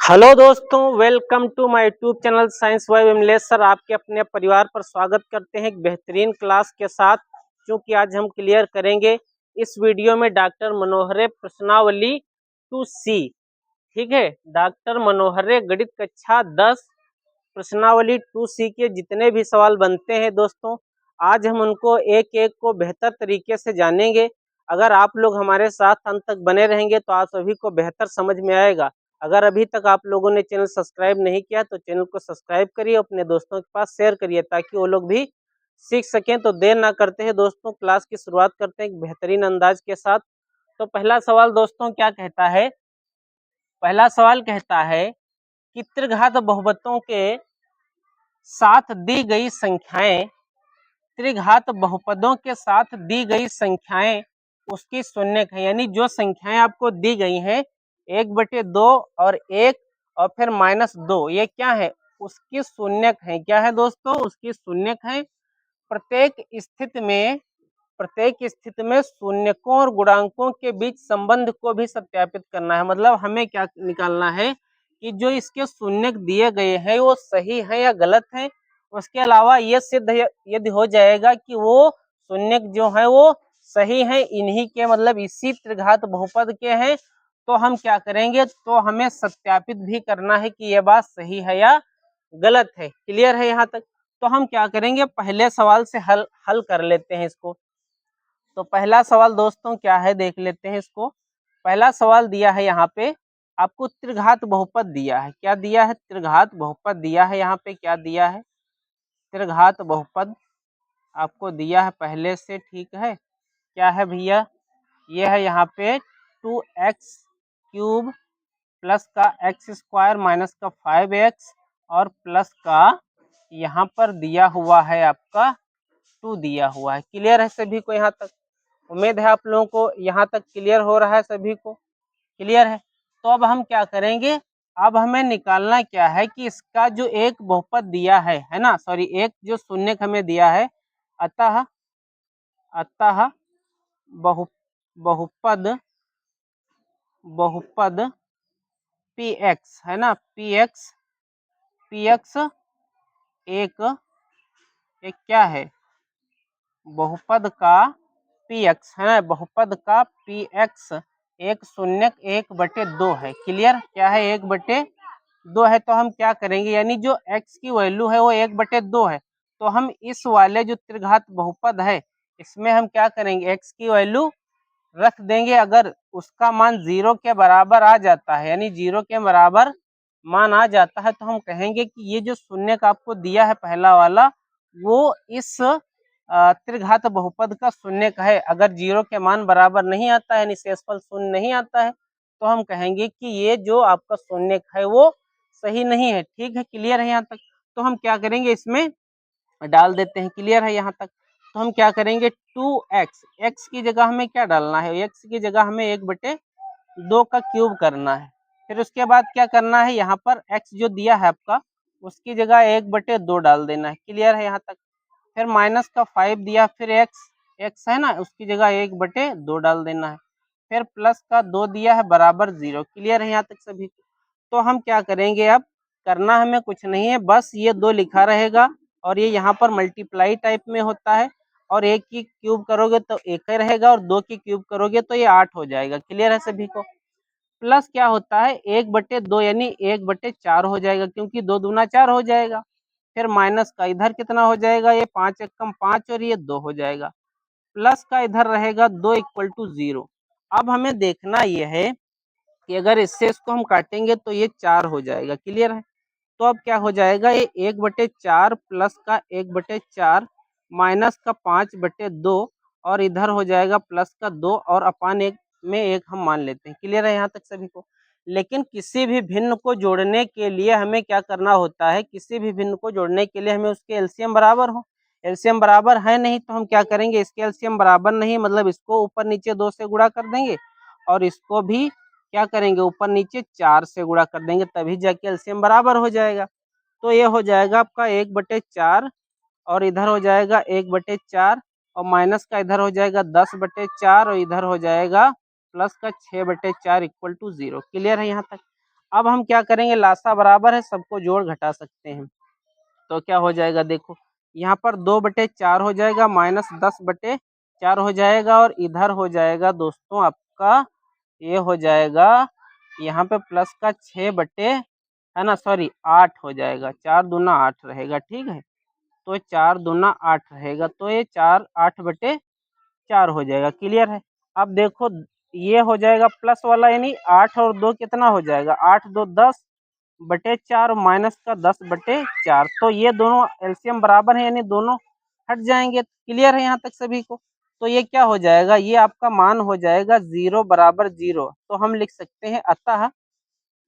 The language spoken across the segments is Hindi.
हेलो दोस्तों, welcome to my YouTube channel science by Vimlesh sir. आपके अपने परिवार पर स्वागत करते हैं एक बेहतरीन क्लास के साथ। क्योंकि आज हम क्लियर करेंगे इस वीडियो में डॉक्टर मनोहरे प्रश्नावली 2C। ठीक है, डॉक्टर मनोहरे गणित कक्षा 10 प्रश्नावली 2C के जितने भी सवाल बनते हैं दोस्तों, आज हम उनको एक एक को बेहतर तरीके से जानेंगे। अगर आप लोग हमारे साथ अंत तक बने रहेंगे तो आप सभी को बेहतर समझ में आएगा। अगर अभी तक आप लोगों ने चैनल सब्सक्राइब नहीं किया तो चैनल को सब्सक्राइब करिए, अपने दोस्तों के पास शेयर करिए ताकि वो लोग भी सीख सकें। तो देर ना करते हैं दोस्तों, क्लास की शुरुआत करते हैं एक बेहतरीन अंदाज के साथ। तो पहला सवाल दोस्तों क्या कहता है? पहला सवाल कहता है कि त्रिघात बहुपदों के साथ दी गई संख्याएं, त्रिघात बहुपदों के साथ दी गई संख्याएं उसकी शून्यक है। यानी जो संख्याएं आपको दी गई हैं 1/2 और 1 और फिर -2, ये क्या है? उसकी शून्यक है। क्या है दोस्तों? उसकी शून्यक है। प्रत्येक स्थिति में शून्यकों और गुणांकों के बीच संबंध को भी सत्यापित करना है। मतलब हमें क्या निकालना है कि जो इसके शून्यक दिए गए हैं वो सही है या गलत है। उसके अलावा ये सिद्ध यदि हो जाएगा कि वो शून्यक जो है वो सही है, इन्हीं के मतलब इसी त्रिघात बहुपद के हैं, तो हम क्या करेंगे? तो हमें सत्यापित भी करना है कि यह बात सही है या गलत है। क्लियर है यहाँ तक? तो हम क्या करेंगे? पहले सवाल से हल कर लेते हैं इसको। तो पहला सवाल दोस्तों क्या है, देख लेते हैं इसको। पहला सवाल दिया है यहाँ पे आपको त्रिघात बहुपद दिया है। क्या दिया है? त्रिघात बहुपद दिया है। यहाँ पे क्या दिया है? त्रिघात बहुपद आपको दिया है पहले से। ठीक है, क्या है भैया? ये है यहाँ पे 2x³ प्लस का x² माइनस का 5x और प्लस का यहाँ पर दिया हुआ है आपका 2 दिया हुआ है। क्लियर है सभी को यहाँ तक? उम्मीद है आप लोगों को यहाँ तक क्लियर हो रहा है, सभी को क्लियर है। तो अब हम क्या करेंगे? अब हमें निकालना क्या है कि इसका जो एक बहुपद दिया है ना, सॉरी, एक जो शून्यक हमें दिया है, अतः बहुपद px है ना, px एक क्या है? बहुपद का px है ना, बहुपद का px एक शून्यक 1/2 है। क्लियर? क्या है? 1/2 है। तो हम क्या करेंगे? यानी जो x की वैल्यू है वो 1/2 है, तो हम इस वाले जो त्रिघात बहुपद है इसमें हम क्या करेंगे? x की वैल्यू रख देंगे। अगर उसका मान 0 के बराबर आ जाता है, यानी 0 के बराबर मान आ जाता है, तो हम कहेंगे कि ये जो शून्यक आपको दिया है पहला वाला, वो इस त्रिघात बहुपद का शून्यक है। अगर 0 के मान बराबर नहीं आता है, यानी शेषफल शून्य नहीं आता है, तो हम कहेंगे कि ये जो आपका शून्यक है वो सही नहीं है। ठीक है, क्लियर है यहाँ तक? तो हम क्या करेंगे? इसमें डाल देते हैं। क्लियर है यहाँ तक? तो हम क्या करेंगे? 2x, x की जगह हमें क्या डालना है? x की जगह हमें 1/2 का क्यूब करना है। फिर उसके बाद क्या करना है? यहाँ पर x जो दिया है आपका उसकी जगह 1/2 डाल देना है। क्लियर है यहाँ तक? फिर माइनस का 5 दिया, फिर x है ना, उसकी जगह 1/2 डाल देना है। फिर प्लस का 2 दिया है बराबर 0। क्लियर है यहाँ तक सभी को? तो हम क्या करेंगे? अब करना हमें कुछ नहीं है, बस ये 2 लिखा रहेगा और ये यहाँ पर मल्टीप्लाई टाइप में होता है, और 1 की क्यूब करोगे तो 1 ही रहेगा और 2 की क्यूब करोगे तो ये 8 हो जाएगा। क्लियर है सभी को? प्लस क्या होता है? 1/2 यानी 1/4 हो जाएगा, क्योंकि 2 दूना 4 हो जाएगा। फिर माइनस का इधर कितना हो जाएगा? ये 5 एकम 5 और ये 2 हो जाएगा। प्लस का इधर रहेगा 2 = 0। अब हमें देखना यह है कि अगर इससे इसको हम काटेंगे तो ये 4 हो जाएगा। क्लियर है? तो अब क्या हो जाएगा? ये 1/4 प्लस का 1/4 माइनस का 5/2 और इधर हो जाएगा प्लस का 2 और अपान 1 में 1 हम मान लेते हैं। क्लियर है यहाँ तक सभी को? लेकिन किसी भी भिन्न को जोड़ने के लिए हमें क्या करना होता है? किसी भी भिन्न को जोड़ने के लिए हमें उसके एलसीएम बराबर हो। एलसीएम बराबर है नहीं तो हम क्या करेंगे? इसके एलसीएम बराबर नहीं, मतलब इसको ऊपर नीचे 2 से गुणा कर देंगे और इसको भी क्या करेंगे? ऊपर नीचे 4 से गुणा कर देंगे, तभी जाके एलसीएम बराबर हो जाएगा। तो ये हो जाएगा आपका 1/4 और इधर हो जाएगा 1/4 और माइनस का इधर हो जाएगा 10/4 और इधर हो जाएगा प्लस का 6/4 = 0। क्लियर है यहाँ तक? अब हम क्या करेंगे, लासा बराबर है, सबको जोड़ घटा सकते हैं। तो क्या हो जाएगा, देखो यहाँ पर 2/4 हो जाएगा, -10/4 हो जाएगा, और इधर हो जाएगा दोस्तों आपका, ये हो जाएगा यहाँ पे प्लस का 6 है ना, सॉरी 8 हो जाएगा, 4 दूना 8 रहेगा, ठीक है। तो 4 दूना 8 रहेगा, तो ये 8/4 हो जाएगा, क्लियर है। अब देखो ये हो जाएगा प्लस वाला, यानी 8 और 2 कितना हो जाएगा, 8 2 10/4 माइनस का 10/4, तो ये दोनों एलसीएम बराबर है, यानी दोनों हट जाएंगे। क्लियर है यहाँ तक सभी को। तो ये क्या हो जाएगा, ये आपका मान हो जाएगा 0 बराबर 0। तो हम लिख सकते हैं अतः,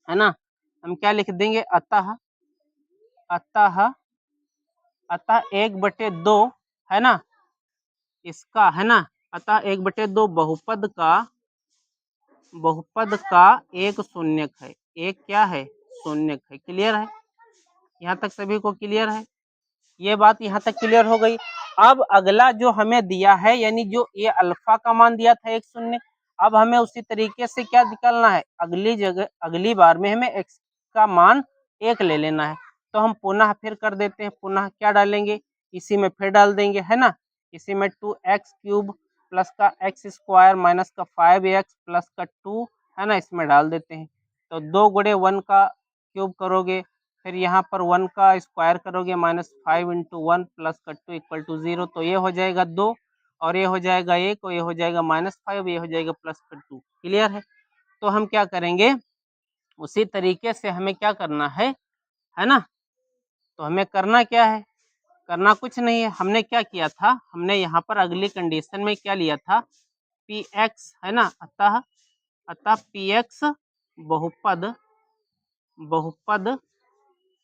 है ना, हम क्या लिख देंगे, अतः अतः अतः 1/2 है ना, इसका है ना, अतः 1/2 बहुपद का एक शून्यक है, एक क्या है, शून्यक है। क्लियर है, यहाँ तक सभी को क्लियर है, ये बात यहाँ तक क्लियर हो गई। अब अगला जो हमें दिया है, यानी जो ये अल्फा का मान दिया था 1 शून्य, अब हमें उसी तरीके से क्या निकालना है, अगली बार में हमें x का मान 1 ले लेना है। तो हम पुनः फिर कर देते हैं, पुनः क्या डालेंगे, इसी में फिर डाल देंगे, है ना, इसी में 2x³ प्लस का x² माइनस का 5x प्लस का 2, है ना, इसमें डाल देते हैं। तो 2 गुणे 1 का क्यूब करोगे, फिर यहाँ पर 1 का स्क्वायर करोगे, -5 × 1 प्लस का 2 = 0, तो ये हो जाएगा 2, और ये हो जाएगा 1, और ये हो जाएगा -5, ये हो जाएगा प्लस का 2। क्लियर है। तो हम क्या करेंगे, उसी तरीके से हमें क्या करना है ना। तो हमें करना क्या है, करना कुछ नहीं है, हमने क्या किया था, हमने यहाँ पर अगली कंडीशन में क्या लिया था, px, है ना, अतः px बहुपद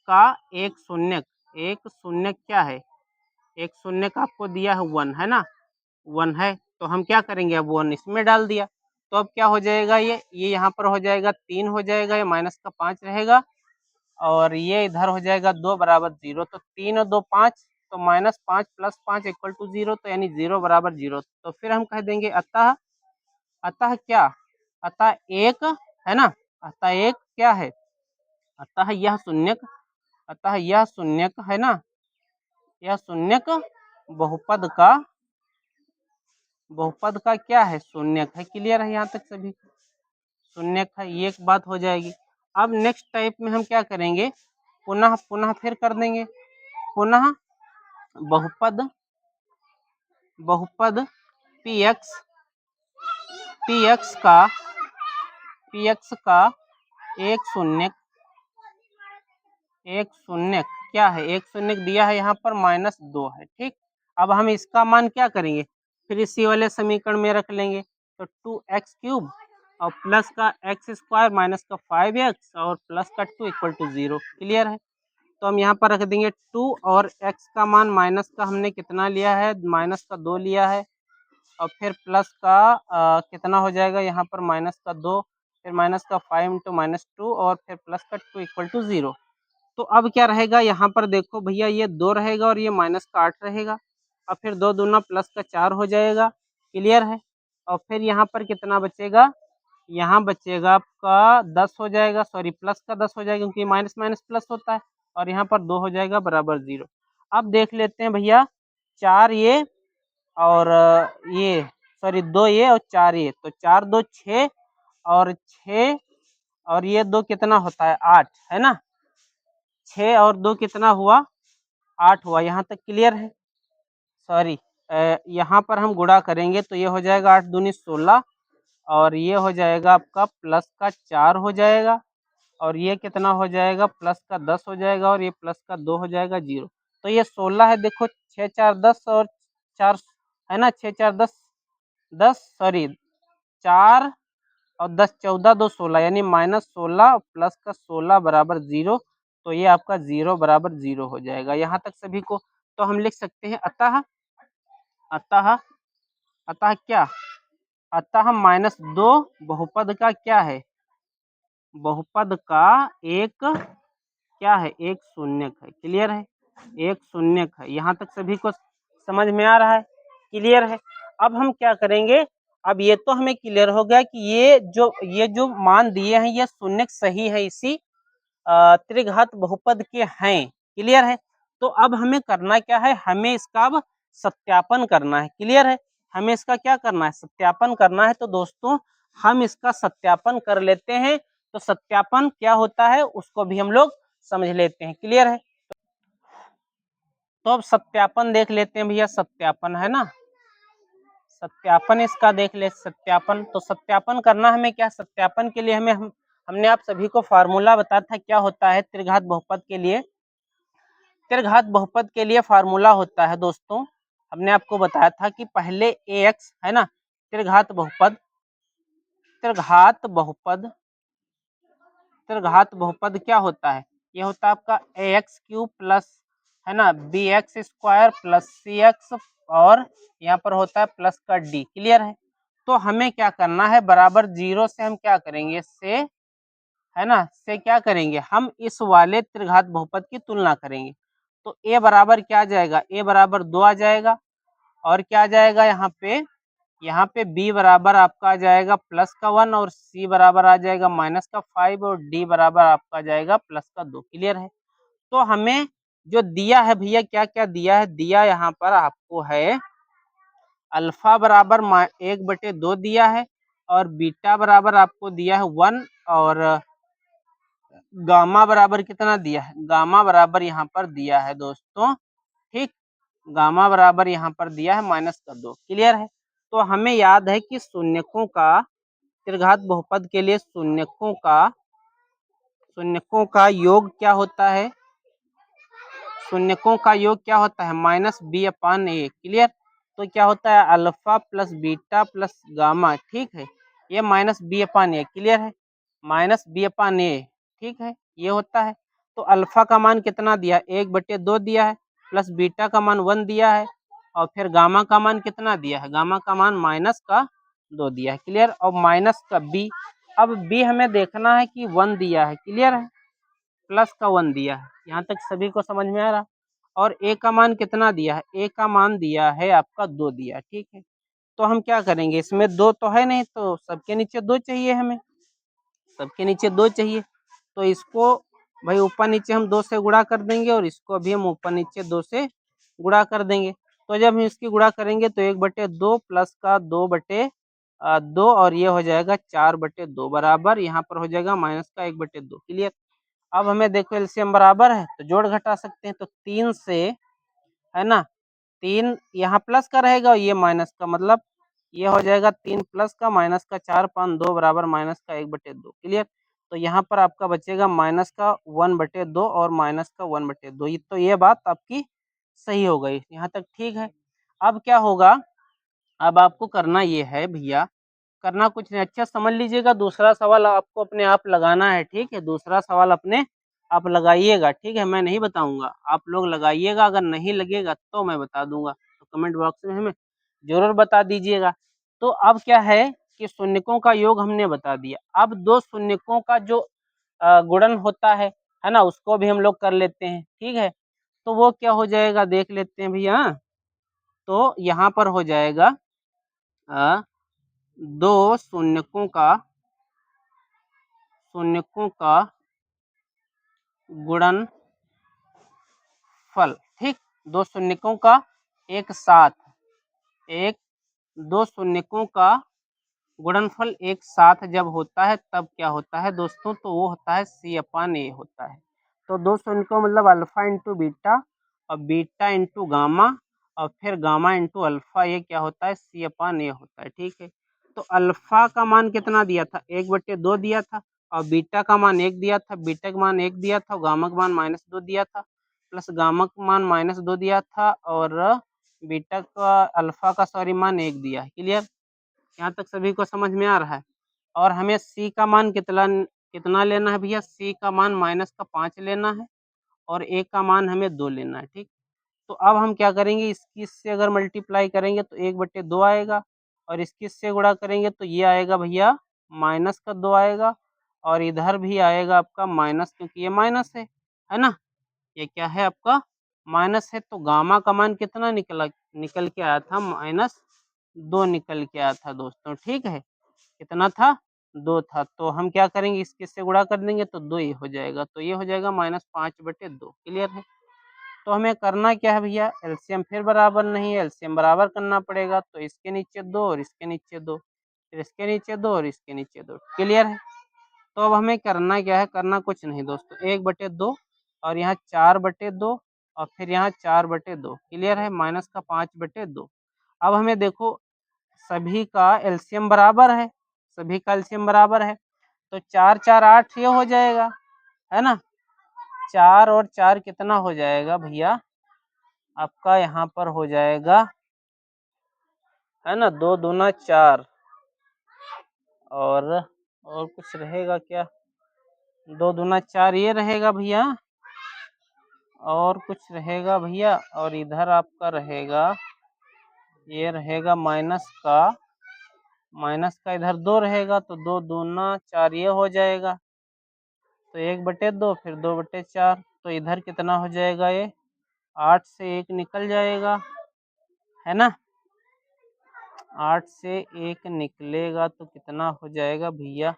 का एक शून्यक क्या है, एक शून्यक आपको दिया है 1, है ना, 1 है, तो हम क्या करेंगे, अब 1 इसमें डाल दिया, तो अब क्या हो जाएगा, ये यहाँ पर हो जाएगा 3 हो जाएगा, ये माइनस का 5 रहेगा, और ये इधर हो जाएगा 2 बराबर 0, तो 3 और 2 5, तो -5 + 5 = 0, तो यानी 0 बराबर 0। तो फिर हम कह देंगे अतः क्या, अतः एक, है ना, अतः एक क्या है, अतः यह शून्यक है ना, यह शून्यक बहुपद का क्या है, शून्यक है। क्लियर है यहाँ तक सभी, शून्यक है, ये एक बात हो जाएगी। अब नेक्स्ट टाइप में हम क्या करेंगे, पुनः फिर कर देंगे, पुनः बहुपद px का एक शून्यक क्या है, एक शून्यक दिया है यहाँ पर -2 है, ठीक। अब हम इसका मान क्या करेंगे, फिर इसी वाले समीकरण में रख लेंगे, तो 2x³ और प्लस का x² माइनस का 5x और प्लस का 2 = 0। क्लियर है। तो हम यहाँ पर रख देंगे 2, और x का मान माइनस का हमने कितना लिया है, -2 लिया है, और फिर प्लस का कितना हो जाएगा यहाँ पर -2, फिर माइनस का 5 × -2 और फिर प्लस का 2 = 0। तो अब क्या रहेगा, यहाँ पर देखो भैया, ये 2 रहेगा और ये माइनस का 8 रहेगा, और फिर 2 दूना प्लस का 4 हो जाएगा। क्लियर है। और फिर यहाँ पर कितना बचेगा, यहाँ बचेगा आपका 10 हो जाएगा, सॉरी प्लस का 10 हो जाएगा, क्योंकि माइनस माइनस प्लस होता है, और यहाँ पर 2 हो जाएगा बराबर 0। अब देख लेते हैं भैया, 4 ये और ये, सॉरी 2 ये और 4 ये, तो 4 2 6, और 6 और ये 2 कितना होता है, 8, है ना, 6 और 2 कितना हुआ, 8 हुआ। यहाँ तक क्लियर है। सॉरी, यहाँ पर हम गुणा करेंगे, तो ये हो जाएगा 8 दूनी 16, और ये हो जाएगा आपका प्लस का 4 हो जाएगा, और ये कितना हो जाएगा, प्लस का 10 हो जाएगा, और ये प्लस का 2 हो जाएगा 0। तो ये 16 है, देखो 6 4 10 और 4, है ना, 6 4 10, सॉरी 4 और 10 14 2 16, यानी -16 प्लस का 16 बराबर 0। तो ये आपका 0 बराबर 0 हो जाएगा। यहाँ तक सभी को। तो हम लिख सकते हैं अतः अतः अतः क्या, अतः -2 बहुपद का क्या है, बहुपद का एक क्या है, एक शून्यक है। क्लियर है, एक शून्यक है। यहाँ तक सभी को समझ में आ रहा है, क्लियर है। अब हम क्या करेंगे, अब ये तो हमें क्लियर हो गया कि ये जो मान दिए हैं ये शून्य सही है, इसी त्रिघात बहुपद के हैं। क्लियर है। तो अब हमें करना क्या है, हमें इसका अब सत्यापन करना है। क्लियर है। हमें इसका क्या करना है, सत्यापन करना है। तो दोस्तों हम इसका सत्यापन कर लेते हैं। तो सत्यापन क्या होता है उसको भी हम लोग समझ लेते हैं। क्लियर है। तो अब सत्यापन देख लेते हैं भैया, सत्यापन है ना, सत्यापन इसका देख ले। सत्यापन, तो सत्यापन करना हमें क्या, सत्यापन के लिए हमने आप सभी को फार्मूला बताया था क्या होता है त्रिघात बहुपद के लिए। त्रिघात बहुपद के लिए फार्मूला होता है दोस्तों, हमने आपको बताया था कि पहले ax है ना, त्रिघात बहुपद, त्रिघात बहुपद, त्रिघात बहुपद क्या होता है, ये होता है आपका ax³ प्लस है ना bx² प्लस cx, और यहाँ पर होता है प्लस का d। क्लियर है। तो हमें क्या करना है, बराबर 0 से हम क्या करेंगे, से है ना, से क्या करेंगे, हम इस वाले त्रिघात बहुपद की तुलना करेंगे। तो a बराबर क्या आ जाएगा, a बराबर 2 आ जाएगा, और क्या आ जाएगा यहाँ पे b बराबर आपका आ जाएगा प्लस का 1, और c बराबर आ जाएगा माइनस का 5, और d बराबर आपका आ जाएगा प्लस का 2। क्लियर है। तो हमें जो दिया है भैया, क्या क्या दिया है, दिया यहाँ पर आपको है अल्फा बराबर 1/2 दिया है, और बीटा बराबर आपको दिया है 1, और गामा बराबर कितना दिया है, गामा बराबर यहाँ पर दिया है दोस्तों, ठीक, गामा बराबर यहाँ पर दिया है -2। क्लियर है। तो हमें याद है कि शून्यकों का, त्रिघात बहुपद के लिए शून्यकों का योग क्या होता है, शून्यकों का योग क्या होता है, -b/a। क्लियर। तो क्या होता है, alpha plus beta plus gamma, ठीक है, ये -b/a। क्लियर है, -b/a, ठीक है, ये होता है। तो अल्फा का मान कितना दिया, 1/2 दिया है, प्लस बीटा का मान 1 दिया है, और फिर गामा का मान कितना दिया है, गामा का मान -2 दिया है। क्लियर। और माइनस का b, अब b हमें देखना है कि 1 दिया है। क्लियर है, प्लस का 1 दिया है। यहाँ तक सभी को समझ में आ रहा। और a का मान कितना दिया है, a का मान दिया है आपका 2 दिया। ठीक है। तो हम क्या करेंगे, इसमें 2 तो है नहीं, तो सबके नीचे 2 चाहिए, हमें सबके नीचे 2 चाहिए। तो इसको भाई ऊपर नीचे हम 2 से गुणा कर देंगे, और इसको भी हम ऊपर नीचे 2 से गुणा कर देंगे। तो जब हम इसकी गुणा करेंगे तो 1/2 प्लस का 2/2, और ये हो जाएगा 4/2 बराबर, यहाँ पर हो जाएगा माइनस का 1/2। क्लियर। अब हमें देखो एलसीएम बराबर है तो जोड़ घटा सकते हैं। तो 3 से है ना, 3 यहाँ प्लस का रहेगा और ये माइनस का, मतलब ये हो जाएगा 3 प्लस का माइनस का 4 5 2 बराबर माइनस का 1/2। क्लियर। तो यहाँ पर आपका बचेगा माइनस का 1/2 और माइनस का 1/2। ये तो ये बात आपकी सही हो गई, यहाँ तक ठीक है। अब क्या होगा, अब आपको करना ये है भैया, करना कुछ नहीं, अच्छा समझ लीजिएगा। दूसरा सवाल आपको अपने आप लगाना है। ठीक है, दूसरा सवाल अपने आप लगाइएगा। ठीक है, मैं नहीं बताऊंगा, आप लोग लगाइएगा। अगर नहीं लगेगा तो मैं बता दूंगा, तो कमेंट बॉक्स में हमें जरूर बता दीजिएगा। तो अब क्या है कि शून्यकों का योग हमने बता दिया। अब दो शून्यकों का जो गुणन होता है ना, उसको भी हम लोग कर लेते हैं। ठीक है, तो वो क्या हो जाएगा देख लेते हैं भैया। तो यहाँ पर हो जाएगा दो शून्यकों का गुणनफल। ठीक, दो शून्यकों का एक साथ, दो शून्यकों का गुणनफल एक साथ जब होता है तब क्या होता है दोस्तों, तो वो होता है C/A होता है। तो दो शून्यकों मतलब अल्फा इंटू बीटा और बीटा इंटू गामा और फिर गामा इंटू अल्फा, ये क्या होता है C/A होता है। ठीक है। तो अल्फा का मान कितना दिया था, 1/2 दिया था, और बीटा का मान 1 दिया था, बीटा का मान 1 दिया था, गामा का मान -2 दिया था, प्लस गामा का मान -2 दिया था, और बीटा का अल्फा का सॉरी मान 1 दिया है। क्लियर। यहाँ तक सभी को समझ में आ रहा है। और हमें सी का मान कितना लेना है भैया, सी का मान -5 लेना है, और ए का मान हमें 2 लेना है। ठीक। तो अब हम क्या करेंगे, इसकी से अगर मल्टीप्लाई करेंगे तो 1/2 आएगा, और इसकी से गुणा करेंगे तो ये आएगा भैया -2 आएगा, और इधर भी आएगा आपका माइनस, क्योंकि ये माइनस है ना, ये क्या है आपका माइनस है। तो गामा का मान कितना निकल के आया था, 2 निकल के आया था दोस्तों, ठीक है। कितना था? 2 था। तो हम क्या करेंगे, इसके से गुणा कर देंगे तो 2 ही हो जाएगा, तो ये हो जाएगा -5/2। क्लियर है। तो हमें करना क्या है भैया, एलसीएम फिर बराबर नहीं है, एलसीएम बराबर करना पड़ेगा। तो इसके नीचे 2 और इसके नीचे 2, फिर इसके नीचे 2 और इसके नीचे 2। क्लियर है। तो अब हमें करना क्या है, करना कुछ नहीं दोस्तों, 1/2 और यहाँ 4/2 और फिर यहाँ 4/2। क्लियर है। माइनस का 5/2। अब हमें देखो सभी का एलसीएम बराबर है, सभी का एलसीएम बराबर है, तो 4 4 8 ये हो जाएगा, है ना। 4 और 4 कितना हो जाएगा भैया, आपका यहाँ पर हो जाएगा, है ना, 2 दूना 4 और कुछ रहेगा क्या, 2 दूना 4 ये रहेगा भैया, और कुछ रहेगा भैया, और इधर आपका रहेगा, ये रहेगा माइनस का इधर 2 रहेगा, तो 2 दूना 4 ये हो जाएगा, तो 1/2 फिर 2/4। तो इधर कितना हो जाएगा, ये 8 से 1 निकल जाएगा, है ना। 8 से 1 निकलेगा तो कितना हो जाएगा भैया,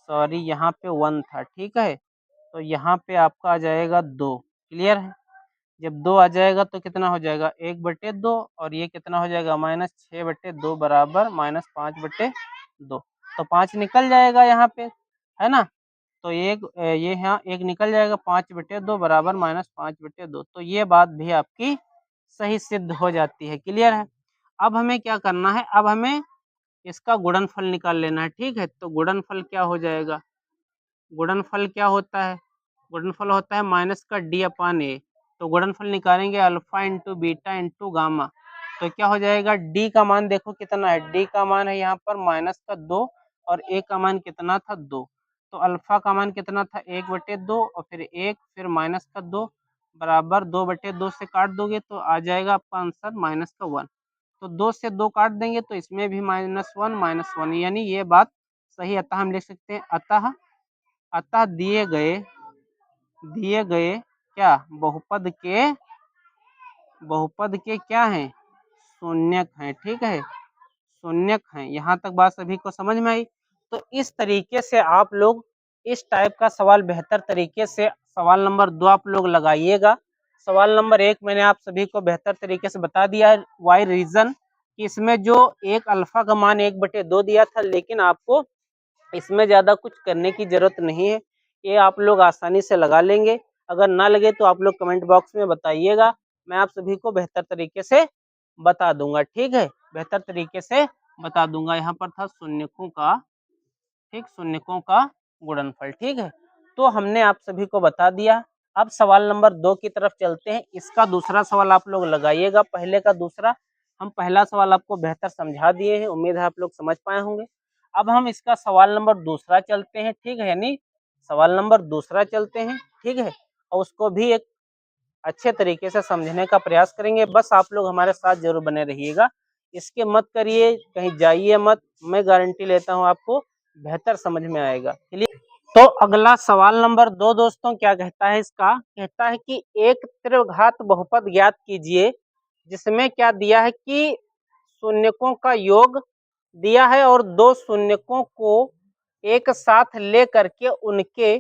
सॉरी यहाँ पे 1 था, ठीक है। तो यहाँ पे आपका आ जाएगा 2। क्लियर है। जब 2 आ जाएगा तो कितना हो जाएगा, 1/2 और ये कितना हो जाएगा, -6/2 बराबर -5/2। तो 5 निकल जाएगा यहाँ पे, है ना। तो ये यहाँ 1 निकल जाएगा, 5/2 बराबर -5/2। तो ये बात भी आपकी सही सिद्ध हो जाती है। क्लियर है। अब हमें क्या करना है, अब हमें इसका गुणनफल निकाल लेना है, ठीक है। तो गुणनफल क्या हो जाएगा, गुणनफल क्या होता है, गुणनफल होता है माइनस का d/a। तो गुणनफल निकालेंगे alpha into beta into gamma. तो क्या हो जाएगा, d का मान देखो कितना है, d का मान है यहाँ पर -2 और a का मान कितना था, 2। तो अल्फा का मान कितना था, 1/2 और फिर 1 फिर -2 बराबर 2/2 से काट दोगे तो आ जाएगा आपका आंसर -1। तो 2 से 2 काट देंगे तो इसमें भी -1 यानी ये बात सही। अतः हम लिख सकते हैं, अतः दिए गए क्या, बहुपद के क्या हैं, शून्यक हैं, ठीक है, शून्यक हैं। यहाँ तक बात सभी को समझ में आई। तो इस तरीके से आप लोग इस टाइप का सवाल बेहतर तरीके से सवाल नंबर 2 आप लोग लगाइएगा। सवाल नंबर 1 मैंने आप सभी को बेहतर तरीके से बता दिया है, वाई रीजन, कि इसमें जो एक अल्फा का मान 1/2 दिया था, लेकिन आपको इसमें ज़्यादा कुछ करने की ज़रूरत नहीं है, ये आप लोग आसानी से लगा लेंगे। अगर ना लगे तो आप लोग कमेंट बॉक्स में बताइएगा, मैं आप सभी को बेहतर तरीके से बता दूंगा, ठीक है, बेहतर तरीके से बता दूंगा। यहाँ पर था शून्यकों का, ठीक, शून्यकों का गुणनफल, ठीक है। तो हमने आप सभी को बता दिया। अब सवाल नंबर 2 की तरफ चलते हैं। इसका दूसरा सवाल आप लोग लगाइएगा, पहले का दूसरा। हम पहला सवाल आपको बेहतर समझा दिए हैं, उम्मीद है आप लोग समझ पाए होंगे। अब हम इसका सवाल नंबर दूसरा चलते हैं, ठीक है, यानी सवाल नंबर दूसरा चलते हैं, ठीक है, और उसको भी एक अच्छे तरीके से समझने का प्रयास करेंगे। बस आप लोग हमारे साथ जरूर बने रहिएगा, इसके मत करिए, कहीं जाइए मत, मैं गारंटी लेता हूँ आपको बेहतर समझ में आएगा। चलिए, तो अगला सवाल नंबर 2 दोस्तों क्या कहता है, इसका कहता है कि एक त्रिघात बहुपद ज्ञात कीजिए जिसमें क्या दिया है कि शून्यकों का योग दिया है और दो शून्यकों को एक साथ ले करके उनके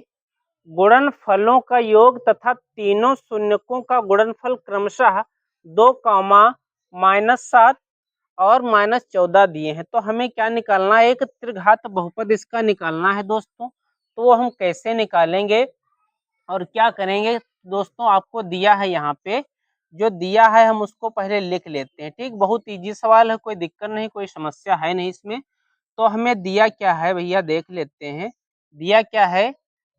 गुणनफलों का योग तथा तीनों शून्यकों का गुणनफल क्रमशः 2, -7 और -14 दिए हैं। तो हमें क्या निकालना है, एक त्रिघात बहुपद इसका निकालना है दोस्तों। तो वो हम कैसे निकालेंगे और क्या करेंगे दोस्तों, आपको दिया है यहाँ पे, जो दिया है हम उसको पहले लिख लेते हैं, ठीक। बहुत इजी सवाल है, कोई दिक्कत नहीं, कोई समस्या है नहीं इसमें। तो हमें दिया क्या है भैया, देख लेते हैं। दिया क्या है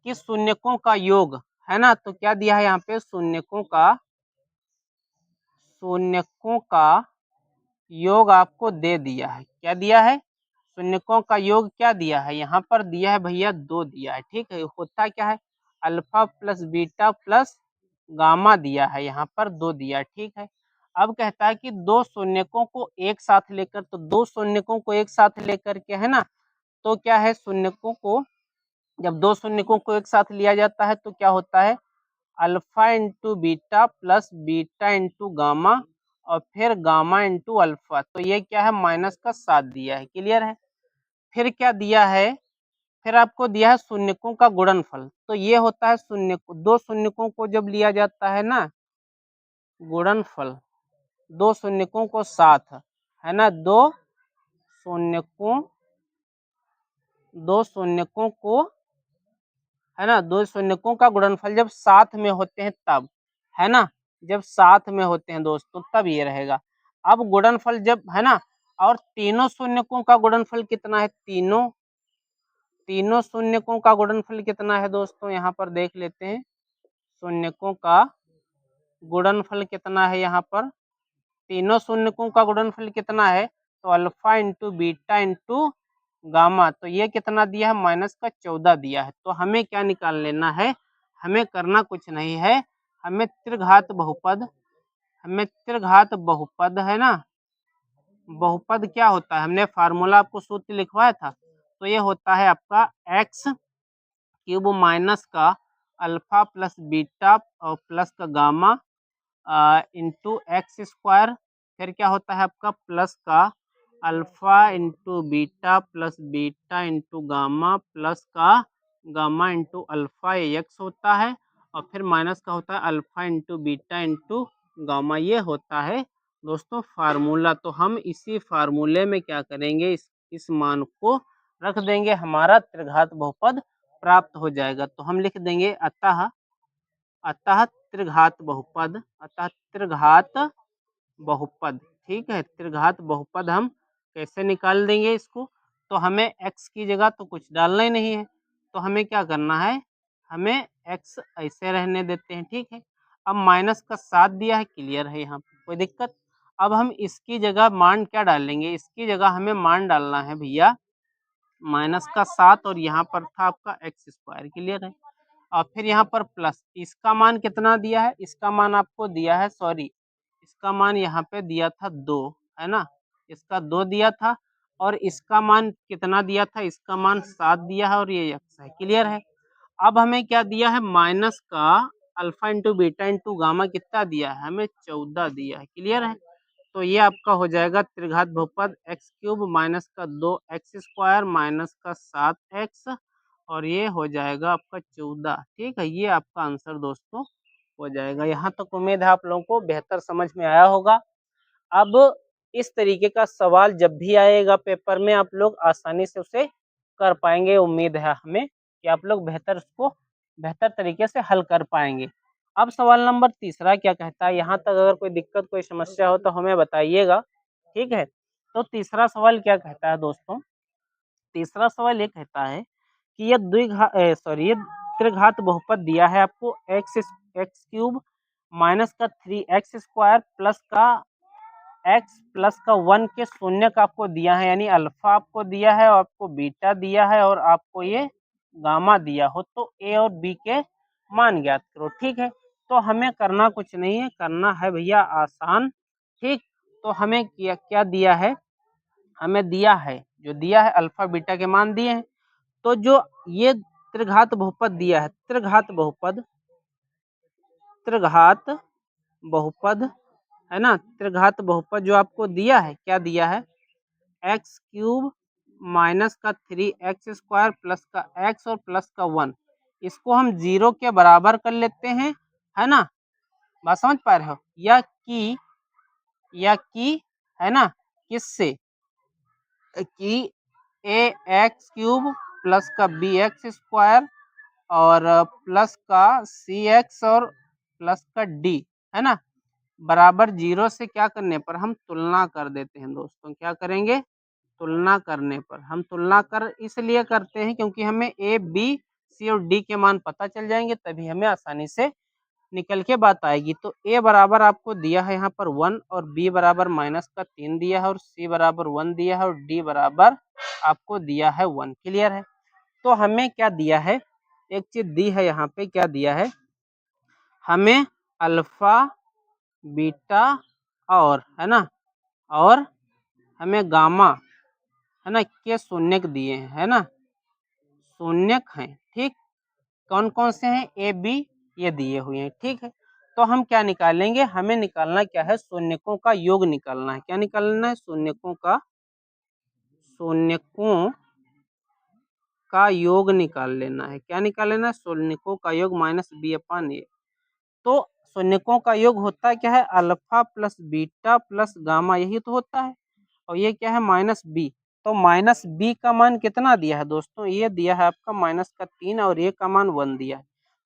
कि शून्यकों का योग, है ना। तो क्या दिया है यहाँ पे, शून्यकों का योग आपको दे दिया है। क्या दिया है, शून्यकों का योग क्या दिया है, यहाँ पर दिया है भैया 2 दिया है, ठीक है। होता क्या है, alpha plus beta plus gamma दिया है, यहाँ पर 2 दिया है, ठीक है। अब कहता है कि दो शून्यकों को एक साथ लेकर, तो दो शून्यकों को एक साथ लेकर के, है ना। तो क्या है, शून्यकों को जब दो शून्यकों को एक साथ लिया जाता है तो क्या होता है, alpha into beta plus beta into gamma और फिर गामा इंटू अल्फा, तो ये क्या है -7 दिया है, क्लियर है। फिर क्या दिया है, फिर आपको दिया है शून्यकों का गुणनफल, तो ये होता है शून्य, दो शून्यकों को जब लिया जाता है ना गुणनफल, दो शून्यकों को साथ, है ना, शून्यकों दो शून्यकों को, है ना, दो शून्यकों का गुणनफल जब साथ में होते हैं तब, है ना, जब साथ में होते हैं दोस्तों तब ये रहेगा। अब गुणनफल जब, है ना, और तीनों शून्यकों का गुणनफल कितना है, तीनों शून्यकों का गुणनफल कितना है दोस्तों, यहाँ पर देख लेते हैं। शून्यकों का गुणनफल कितना है, यहाँ पर तीनों शून्यकों का गुणनफल कितना है, तो alpha into beta into gamma, तो ये कितना दिया है, -14 दिया है। तो हमें क्या निकाल लेना है, हमें करना कुछ नहीं है, हमें त्रिघात बहुपद, है ना, बहुपद क्या होता है, हमने फार्मूला आपको सूत्र लिखवाया था, तो ये होता है आपका एक्स क्यूब माइनस का अल्फा प्लस बीटा और प्लस का गामा इंटू एक्स स्क्वायर, फिर क्या होता है आपका प्लस का alpha into beta plus beta into gamma plus का गामा इंटू अल्फा एक्स होता है, और फिर माइनस का होता है alpha into beta into gamma, ये होता है दोस्तों फार्मूला। तो हम इसी फार्मूले में क्या करेंगे, इस मान को रख देंगे, हमारा त्रिघात बहुपद प्राप्त हो जाएगा। तो हम लिख देंगे अतः त्रिघात बहुपद, ठीक है, त्रिघात बहुपद हम कैसे निकाल देंगे इसको, तो हमें x की जगह तो कुछ डालना ही नहीं है, तो हमें क्या करना है, हमें x ऐसे रहने देते हैं, ठीक है। अब -7 दिया है, क्लियर है, यहाँ पे कोई दिक्कत। अब हम इसकी जगह मान क्या डालेंगे, इसकी जगह हमें मान डालना है भैया -7, और यहाँ पर था आपका एक्स स्क्वायर, क्लियर है। और फिर यहाँ पर प्लस, इसका मान कितना दिया है, इसका मान आपको दिया है, सॉरी, इसका मान यहाँ पे दिया था 2, है ना, इसका 2 दिया था, और इसका मान कितना दिया था, इसका मान 7 दिया है, और ये एक्स है, क्लियर है। अब हमें क्या दिया है, माइनस का alpha into beta into gamma कितना दिया है, हमें 14 दिया है, क्लियर है। तो ये आपका हो जाएगा त्रिघात बहुपद एक्स क्यूब माइनस का 2x स्क्वायर माइनस का 7x, और ये हो जाएगा आपका 14, ठीक है। ये आपका आंसर दोस्तों हो जाएगा। यहाँ तक उम्मीद है आप लोगों को बेहतर समझ में आया होगा। अब इस तरीके का सवाल जब भी आएगा पेपर में, आप लोग आसानी से उसे कर पाएंगे, उम्मीद है हमें कि आप लोग बेहतर तरीके से हल कर पाएंगे। अब सवाल नंबर तीसरा क्या कहता है, यहाँ तक अगर कोई दिक्कत कोई समस्या हो तो हमें बताइएगा, ठीक है। तो तीसरा सवाल क्या कहता है दोस्तों, तीसरा सवाल ये कहता है कि ये त्रिघात बहुपद दिया है आपको एक्स क्यूब माइनस का 3x स्क्वायर प्लस का x प्लस का 1 के शून्य का आपको दिया है, यानी अल्फा आपको दिया है और आपको बीटा दिया है और आपको ये गामा दिया हो, तो a और b के मान ज्ञात करो, ठीक है। तो हमें करना कुछ नहीं है, करना है भैया आसान, ठीक। तो हमें क्या दिया है, हमें दिया है, जो दिया है अल्फा बीटा के मान दिए हैं, तो जो ये त्रिघात बहुपद दिया है, त्रिघात बहुपद, है ना, त्रिघात बहुपद जो आपको दिया है, क्या दिया है, एक्स क्यूब माइनस का 3x स्क्वायर प्लस का x और प्लस का 1, इसको हम 0 के बराबर कर लेते हैं, है ना, बात समझ पा रहे हो, या कि है ना, किससे, कि ए एक्स क्यूब प्लस का बी एक्स स्क्वायर और प्लस का सी एक्स और प्लस का डी, है ना, बराबर 0 से क्या करने पर हम तुलना कर देते हैं दोस्तों, क्या करेंगे, तुलना करने पर। हम तुलना कर इसलिए करते हैं क्योंकि हमें ए बी सी और डी के मान पता चल जाएंगे, तभी हमें आसानी से निकल के बात आएगी। तो ए बराबर आपको दिया है यहाँ पर 1 और बी बराबर -3 दिया है और सी बराबर 1 दिया है और डी बराबर आपको दिया है 1, क्लियर है। तो हमें क्या दिया है, एक चीज दी है यहाँ पे, क्या दिया है, हमें अल्फा बीटा और, है ना, और हमें गामा, है ना, के शून्यक दिए हैं, है ना, शून्यक हैं, ठीक। कौन कौन से हैं, ए बी ये दिए हुए हैं, ठीक है। तो हम क्या निकालेंगे, हमें निकालना क्या है, शून्यकों का योग निकालना है। क्या निकालना है, शून्यकों का योग निकाल लेना है। क्या निकाल लेना है, शून्यकों का योग माइनस बी अपान ए। तो शून्यकों का योग होता है क्या है, alpha plus beta plus gamma, यही तो होता है। और ये क्या है, माइनस बी। तो माइनस बी का मान कितना दिया है दोस्तों, ये दिया है आपका माइनस का 3 और ए का मान 1 दिया है।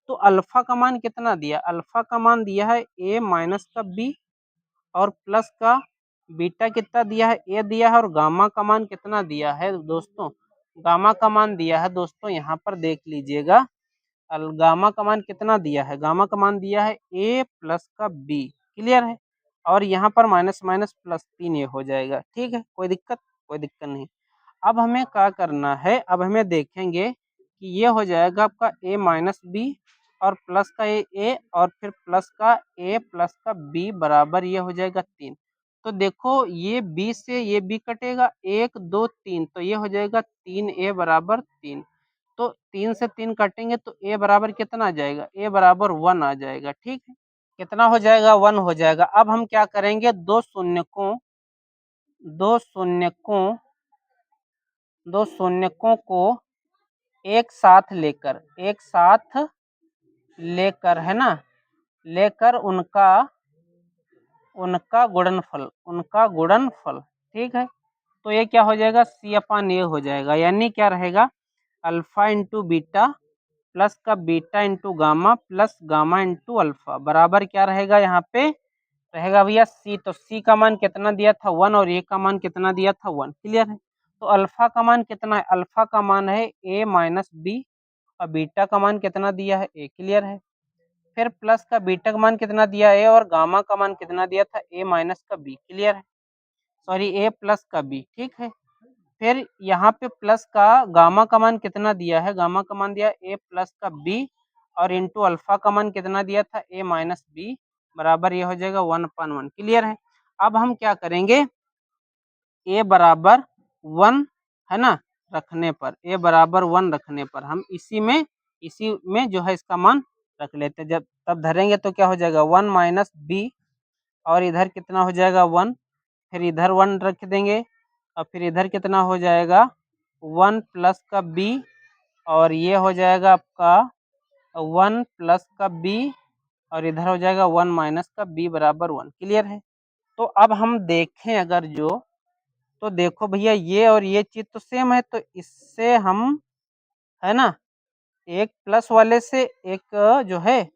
तो अल्फा का मान कितना दिया, अल्फा का मान दिया है ए माइनस का बी, और प्लस का बीटा कितना दिया है, ए दिया है, और गामा का मान कितना दिया है दोस्तों, गामा का मान दिया है दोस्तों, यहाँ पर देख लीजिएगा, गामा का मान कितना दिया है, गामा का मान दिया है ए प्लस का बी। क्लियर है। और यहाँ पर माइनस माइनस प्लस 3 ए हो जाएगा। ठीक है, कोई दिक्कत नहीं। अब हमें क्या करना है, अब हमें देखेंगे कि ये हो जाएगा आपका ए माइनस बी और प्लस का ए और फिर प्लस का ए प्लस का बी बराबर ये हो जाएगा 3। तो देखो ये बी से ये बी कटेगा, 1 2 3, तो ये हो जाएगा 3 ए बराबर 3। तो 3 से 3 काटेंगे तो ए बराबर कितना आ जाएगा, ए बराबर 1 आ जाएगा। ठीक है, कितना हो जाएगा, 1 हो जाएगा। अब हम क्या करेंगे, दो शून्यकों को एक साथ लेकर है ना, लेकर उनका गुणनफल। ठीक है, तो ये क्या हो जाएगा, सी अपान ए हो जाएगा, यानी क्या रहेगा, अल्फा इंटू बीटा प्लस का beta into gamma plus gamma into alpha बराबर क्या रहेगा, यहाँ पे रहेगा भैया सी। तो सी का मान कितना दिया था 1 और ए का मान कितना दिया था 1। क्लियर है। तो अल्फा का मान कितना है, अल्फा का मान है ए माइनस बी और बीटा का मान कितना दिया है ए। क्लियर है। फिर प्लस का बीटा का मान कितना दिया है और गामा का मान कितना दिया था ए माइनस का बी। क्लियर है, सॉरी ए प्लस का बी। ठीक है, फिर यहाँ पे प्लस का गामा का मान कितना दिया है, गामा का मान दिया ए प्लस का बी और इंटू अल्फा का मान कितना दिया था ए माइनस बी बराबर ये हो जाएगा 1/1। क्लियर है। अब हम क्या करेंगे, ए बराबर 1 है ना रखने पर, ए बराबर 1 रखने पर हम इसी में जो है इसका मान रख लेते हैं। जब तब धरेंगे तो क्या हो जाएगा 1 माइनस बी और इधर कितना हो जाएगा 1, फिर इधर 1 रख देंगे और फिर इधर कितना हो जाएगा 1 प्लस का बी और ये हो जाएगा आपका 1 प्लस का बी और इधर हो जाएगा 1 माइनस का बी बराबर 1। क्लियर है। तो अब हम देखें अगर जो, तो देखो भैया ये और ये चीज तो सेम है, तो इससे हम है ना एक प्लस वाले से एक जो है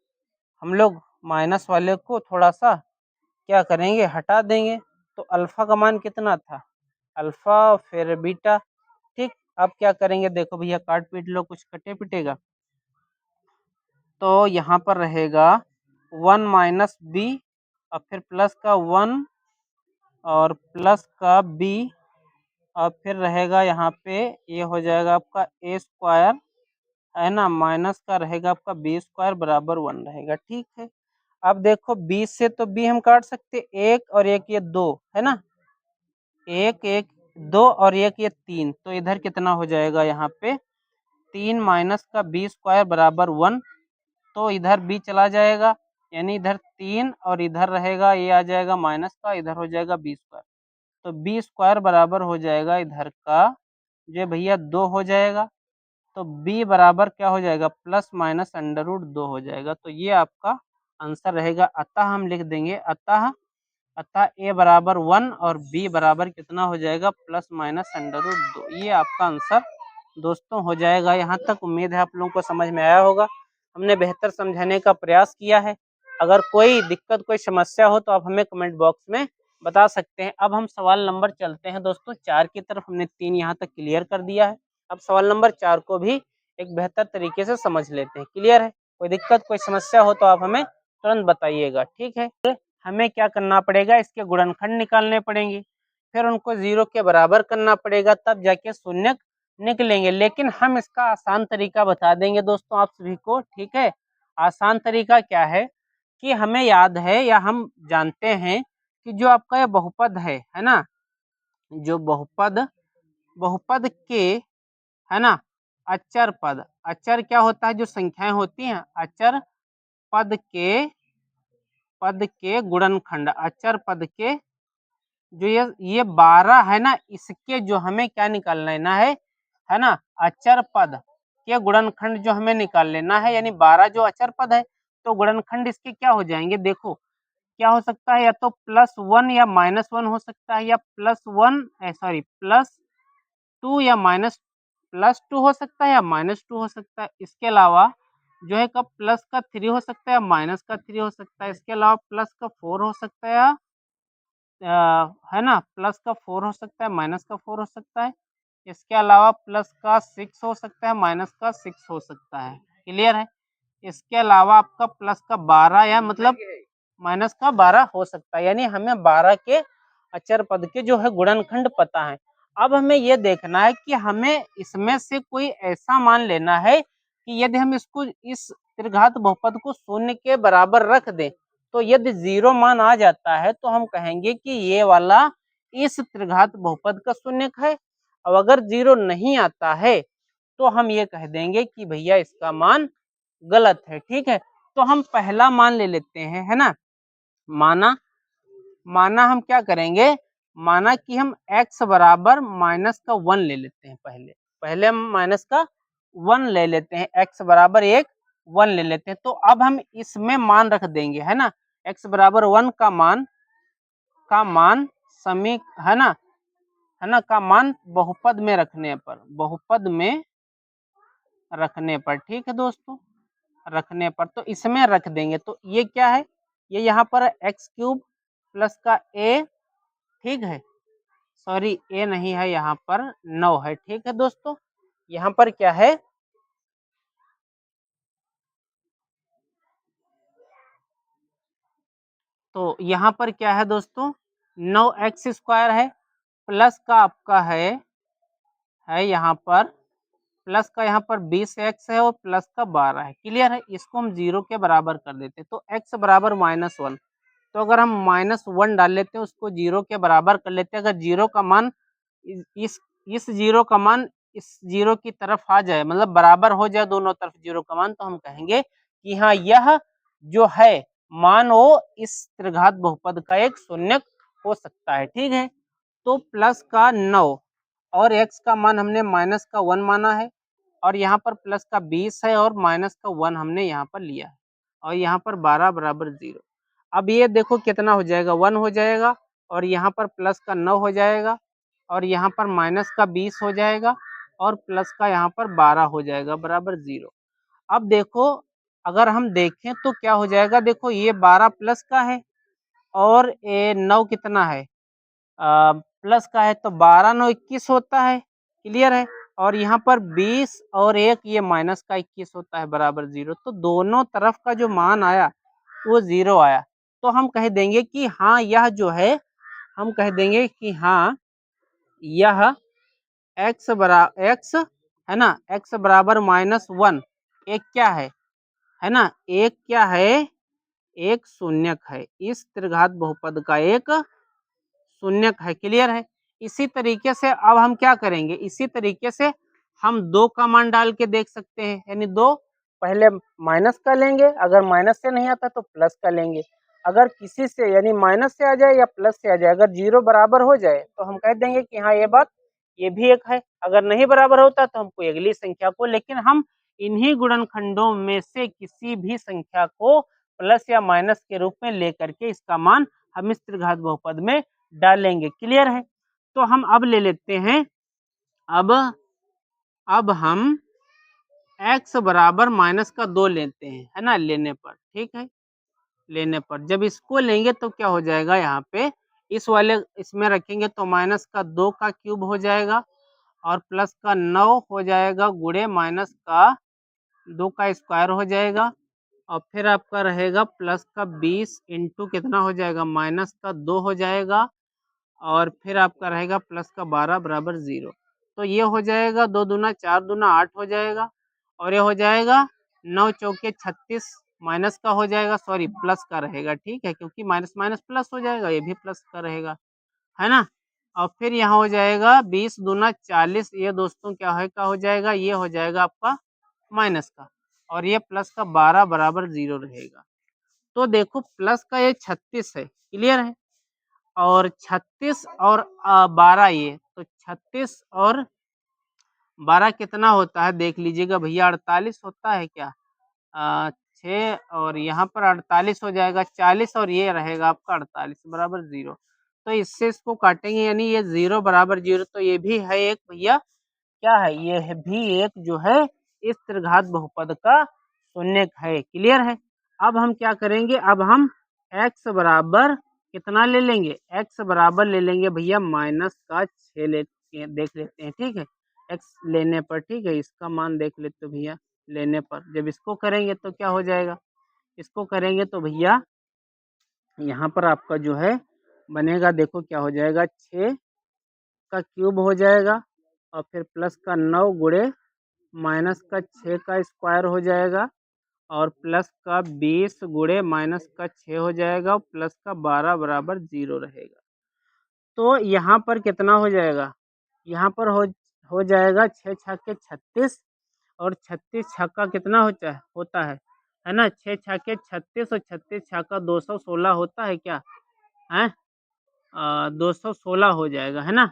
हम लोग माइनस वाले को थोड़ा सा क्या करेंगे, हटा देंगे। तो अल्फा का मान कितना था, अल्फा फिर बीटा। ठीक, अब क्या करेंगे, देखो भैया काट पीट लो, कुछ कटे पिटेगा। तो यहाँ पर रहेगा 1 माइनस बी और फिर प्लस का 1 और प्लस का बी और फिर रहेगा यहाँ पे ये हो जाएगा आपका ए स्क्वायर है ना, माइनस का रहेगा आपका बी स्क्वायर बराबर 1 रहेगा। ठीक है, अब देखो 20 से तो बी हम काट सकते, एक और एक ये 2 है ना, एक एक 2 और एक ये 3, तो इधर कितना हो जाएगा यहाँ पे 3 माइनस का बी स्क्वायर बराबर 1। तो इधर बी चला जाएगा, यानी इधर 3 और इधर रहेगा ये आ जाएगा माइनस का, इधर हो जाएगा बी स्क्वायर। तो बी स्क्वायर बराबर हो जाएगा इधर का जो भैया 2 हो जाएगा। तो b बराबर क्या हो जाएगा, प्लस माइनस अंडर रूट 2 हो जाएगा। तो ये आपका आंसर रहेगा। अतः हम लिख देंगे अतः a बराबर 1 और b बराबर कितना हो जाएगा, प्लस माइनस अंडर रूट 2। ये आपका आंसर दोस्तों हो जाएगा। यहाँ तक उम्मीद है आप लोगों को समझ में आया होगा। हमने बेहतर समझाने का प्रयास किया है। अगर कोई दिक्कत कोई समस्या हो तो आप हमें कमेंट बॉक्स में बता सकते हैं। अब हम सवाल नंबर चलते हैं दोस्तों 4 की तरफ। हमने 3 यहाँ तक क्लियर कर दिया है। अब सवाल नंबर 4 को भी एक बेहतर तरीके से समझ लेते हैं। क्लियर है, कोई दिक्कत कोई समस्या हो तो आप हमें तुरंत बताइएगा। ठीक है, हमें क्या करना पड़ेगा, इसके गुणनखंड निकालने पड़ेंगे, फिर उनको 0 के बराबर करना पड़ेगा, तब जाके शून्य निकलेंगे। लेकिन हम इसका आसान तरीका बता देंगे दोस्तों आप सभी को। ठीक है, आसान तरीका क्या है कि हमें याद है या हम जानते हैं कि जो आपका ये बहुपद है ना, जो बहुपद के है ना अचर पद, अचर क्या होता है, जो संख्याएं होती हैं अचर पद के पद के गुणनखंड, अचर पद के जो ये 12 है ना, इसके जो हमें क्या निकाल लेना है ना, अचर पद के गुणनखंड जो हमें निकाल लेना है, यानी 12 जो अचर पद है तो गुणनखंड इसके क्या हो जाएंगे, देखो क्या हो सकता है, या तो +1 या -1 हो सकता है, या +2 या +2 हो सकता है, या -2 हो सकता है। इसके अलावा जो है कब प्लस का 3 हो सकता है, माइनस का 3 हो सकता है। इसके अलावा प्लस का 4 हो सकता है, है ना, प्लस का 4 हो सकता है, माइनस का 4 हो सकता है। इसके अलावा प्लस का 6 हो सकता है, माइनस का 6 हो सकता है। क्लियर है। इसके अलावा आपका प्लस का 12 या मतलब माइनस का 12 हो सकता है, यानी हमें 12 के अचर पद के जो है गुणनखंड पता है। अब हमें यह देखना है कि हमें इसमें से कोई ऐसा मान लेना है कि यदि हम इसको इस त्रिघात बहुपद को शून्य के बराबर रख दें, तो यदि 0 मान आ जाता है तो हम कहेंगे कि ये वाला इस त्रिघात बहुपद का शून्यक है। और अगर 0 नहीं आता है तो हम ये कह देंगे कि भैया इसका मान गलत है। ठीक है, तो हम पहला मान ले लेते हैं, है ना, माना हम क्या करेंगे, माना कि हम x बराबर -1 ले लेते हैं। पहले हम -1 ले लेते हैं, x बराबर 1 ले लेते हैं। तो अब हम इसमें मान रख देंगे, है ना, x बराबर 1 का मान समी है ना का मान बहुपद में रखने पर, ठीक है दोस्तों, रखने पर तो इसमें रख देंगे। तो ये क्या है, ये यहाँ पर x³ प्लस का a, ठीक है, सॉरी a नहीं है, यहाँ पर 9 है। ठीक है दोस्तों, यहाँ पर क्या है, तो यहाँ पर क्या है दोस्तों, 9x² है, प्लस का आपका है यहाँ पर प्लस का यहाँ पर 20x है और प्लस का 12 है। क्लियर है, इसको हम 0 के बराबर कर देते हैं। तो x बराबर -1, तो अगर हम -1 डाल लेते हैं, उसको 0 के बराबर कर लेते हैं। अगर 0 का मान इस 0 का मान इस 0 की तरफ आ जाए, मतलब बराबर हो जाए दोनों तरफ 0 का मान, तो हम कहेंगे कि हाँ यह जो है मान वो इस त्रिघात बहुपद का एक शून्यक हो सकता है। ठीक है, तो प्लस का 9 और x का मान हमने -1 माना है, और यहाँ पर प्लस का 20 है और -1 हमने यहाँ पर लिया है, और यहाँ पर 12 बराबर 0। अब ये देखो कितना हो जाएगा, 1 हो जाएगा, और यहाँ पर प्लस का 9 हो जाएगा, और यहाँ पर माइनस का 20 हो जाएगा, और प्लस का यहाँ पर 12 हो जाएगा बराबर 0। अब देखो अगर हम देखें तो क्या हो जाएगा, देखो ये 12 प्लस का है और ये 9 कितना है, प्लस का है, तो 12 9 21 होता है। क्लियर है, और यहाँ पर 20 और 1 ये माइनस का 21 होता है बराबर 0। तो दोनों तरफ का जो मान आया वो 0 आया। तो हम कह देंगे कि हाँ यह जो है, हम कह देंगे कि हाँ यह x है ना, x बराबर -1 एक क्या है ना, एक क्या है, एक शून्यक है, इस त्रिघात बहुपद का एक शून्यक है। क्लियर है। इसी तरीके से अब हम क्या करेंगे, इसी तरीके से हम 2 का मान डाल के देख सकते हैं, यानी 2 पहले माइनस का लेंगे, अगर माइनस से नहीं आता तो प्लस का लेंगे। अगर किसी से यानी माइनस से आ जाए या प्लस से आ जाए, अगर 0 बराबर हो जाए तो हम कह देंगे कि हाँ ये बात ये भी एक है। अगर नहीं बराबर होता तो हम कोई अगली संख्या को, लेकिन हम इन्हीं गुणनखंडों में से किसी भी संख्या को प्लस या माइनस के रूप में लेकर के इसका मान हम इस त्रिघात बहुपद में डालेंगे। क्लियर है, तो हम अब ले लेते हैं, अब हम x बराबर -2 लेते हैं, है ना, लेने पर, ठीक है, लेने पर जब इसको लेंगे तो क्या हो जाएगा, यहाँ पे इस वाले इसमें रखेंगे तो -2 का क्यूब हो जाएगा, और प्लस का 9 हो जाएगा, गुणे -2 का स्क्वायर हो जाएगा, और फिर आपका रहेगा प्लस का 20 इंटू कितना हो जाएगा, -2 हो जाएगा, और फिर आपका रहेगा प्लस का 12 बराबर 0। तो ये हो जाएगा 2 दूना 4 दूना 8 हो जाएगा, और ये हो जाएगा 9 चौके 36, माइनस का हो जाएगा, सॉरी प्लस का रहेगा, ठीक है, क्योंकि माइनस माइनस प्लस हो जाएगा, ये भी प्लस का रहेगा, है ना। और फिर यहाँ हो जाएगा 20 दूना 40, ये दोस्तों क्या है का हो जाएगा, ये हो जाएगा आपका माइनस का, और ये प्लस का 12 बराबर 0 रहेगा। तो देखो प्लस का ये 36 है, क्लियर है, और 36 और 12 ये, तो 36 और 12 कितना होता है देख लीजिएगा भैया, 48 होता है क्या? 6 और यहाँ पर 48 हो जाएगा, 40 और ये रहेगा आपका 48 बराबर 0। तो इससे इसको काटेंगे, यानी ये 0 बराबर 0, तो ये भी है एक भैया, क्या है, ये है भी एक जो है इस त्रिघात बहुपद का शून्यक है, क्लियर है। अब हम क्या करेंगे, अब हम x बराबर कितना ले लेंगे, x बराबर ले लेंगे भैया -6 लेते देख लेते हैं, ठीक है, x लेने पर, ठीक है, इसका मान देख लेते भैया लेने पर, जब इसको करेंगे तो क्या हो जाएगा, इसको करेंगे तो भैया यहाँ पर आपका जो है बनेगा, देखो क्या हो जाएगा, 6 का क्यूब हो जाएगा और फिर प्लस का 9 गुणे माइनस का 6 का स्क्वायर हो जाएगा और प्लस का 20 गुणे माइनस का 6 हो जाएगा और प्लस का 12 बराबर 0 रहेगा। तो यहाँ पर कितना हो जाएगा, यहाँ पर हो जाएगा 6 छक्के 36 और 36 छक्का कितना है ना, 6 छक्के 36 और 36 छक्का 216 होता है क्या है, 216 हो जाएगा, है ना,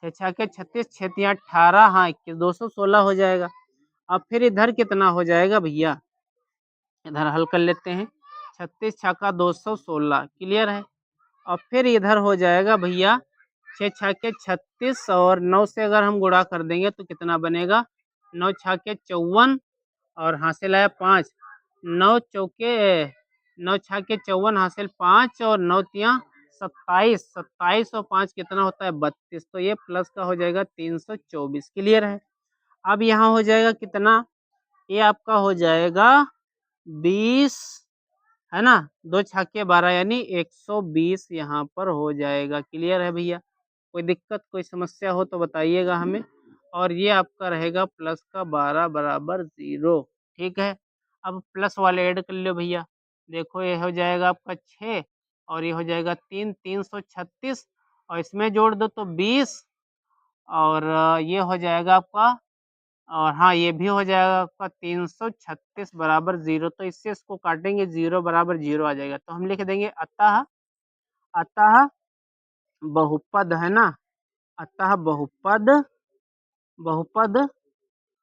6 छक्के 36, 6 तिया 18, हाँ 216 हो जाएगा। अब फिर इधर कितना हो जाएगा भैया, इधर हल कर लेते हैं, 36 छक्का 216, क्लियर है, और फिर इधर हो जाएगा भैया 6 छक्के 36 और 9 से अगर हम गुणा कर देंगे तो कितना बनेगा, 9 छक्के 54 और हासिल आया 5, 9 चौके 9 छक्के 54 हासिल 5 और 9 तिया 27, 27 और 5 कितना होता है 32, तो ये प्लस का हो जाएगा 324, क्लियर है। अब यहाँ हो जाएगा कितना, ये आपका हो जाएगा 20, है ना, 2 छक्के 12 यानी 120 यहाँ पर हो जाएगा, क्लियर है भैया। कोई दिक्कत कोई समस्या हो तो बताइएगा हमें, और ये आपका रहेगा प्लस का 12 बराबर 0, ठीक है। अब प्लस वाले ऐड कर लो भैया, देखो ये हो जाएगा आपका 6 और ये हो जाएगा 3, 336 और इसमें जोड़ दो तो 20 और ये हो जाएगा आपका, और हाँ ये भी हो जाएगा आपका 336 बराबर 0, तो इससे इसको काटेंगे 0 बराबर 0 आ जाएगा, तो हम लिख देंगे अतः अतः बहुपद, है ना, अतः बहुपद बहुपद